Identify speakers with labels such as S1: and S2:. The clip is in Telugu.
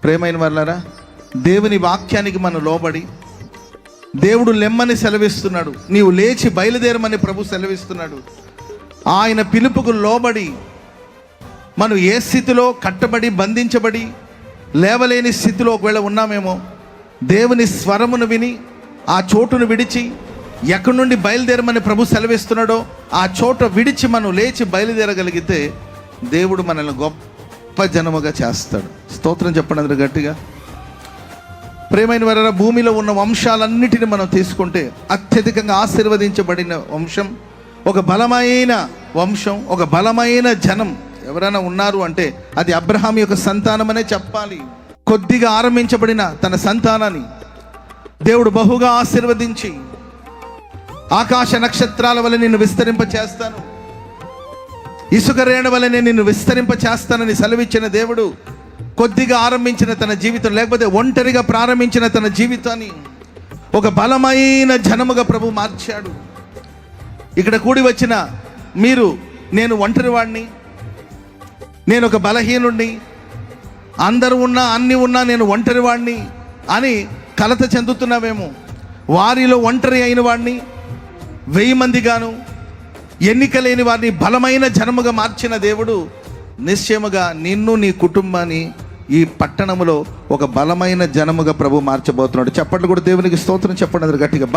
S1: ప్రేమైన వాళ్ళారా, దేవుని వాక్యానికి మనం లోబడి, దేవుడు లెమ్మని సెలవిస్తున్నాడు, నీవు లేచి బయలుదేరమని ప్రభు సెలవిస్తున్నాడు. ఆయన పిలుపుకు లోబడి మనం ఏ స్థితిలో కట్టబడి బంధించబడి లేవలేని స్థితిలో ఒకవేళ ఉన్నామేమో, దేవుని స్వరమును విని ఆ చోటును విడిచి ఎక్కడి నుండి బయలుదేరమని ప్రభు సెలవిస్తున్నాడో ఆ చోట విడిచి మనం లేచి బయలుదేరగలిగితే దేవుడు మనల్ని గొప్ప జనముగా చేస్తాడు. స్తోత్రం చెప్పండి అందరూ గట్టిగా. ప్రేమైన వారా, భూమిలో ఉన్న వంశాలన్నిటిని మనం తీసుకుంటే అత్యధికంగా ఆశీర్వదించబడిన వంశం, ఒక బలమైన వంశం, ఒక బలమైన జనం ఎవరైనా ఉన్నారు అంటే అది అబ్రహాం యొక్క సంతానం అనే చెప్పాలి. కొద్దిగా ఆరంభించబడిన తన సంతానాన్ని దేవుడు బహుగా ఆశీర్వదించి ఆకాశ నక్షత్రాల వల్ల నిన్ను విస్తరింప చేస్తాను, ఇసుక రేణు వల్ల నేను నిన్ను విస్తరింప చేస్తానని సెలవిచ్చిన దేవుడు కొద్దిగా ఆరంభించిన తన జీవితం, లేకపోతే ఒంటరిగా ప్రారంభించిన తన జీవితాన్ని ఒక బలమైన జనముగా ప్రభు మార్చాడు. ఇక్కడ కూడి వచ్చిన మీరు, నేను ఒంటరి వాడిని, నేను ఒక బలహీనుడిని, అందరూ ఉన్నా అన్నీ ఉన్నా నేను ఒంటరి వాడిని అని కలత చెందుతున్నావేమో. వారిలో ఒంటరి అయిన వాడిని 1000 మందిగాను, ఎన్నిక లేని వారిని బలమైన జనముగా మార్చిన దేవుడు నిశ్చయముగా నిన్ను, నీ కుటుంబాన్ని ఈ పట్టణములో ఒక బలమైన జనముగా ప్రభు మార్చబోతున్నాడు. చప్పట్లు కూడా దేవునికి స్తోత్రం చెప్పండి గట్టిగా.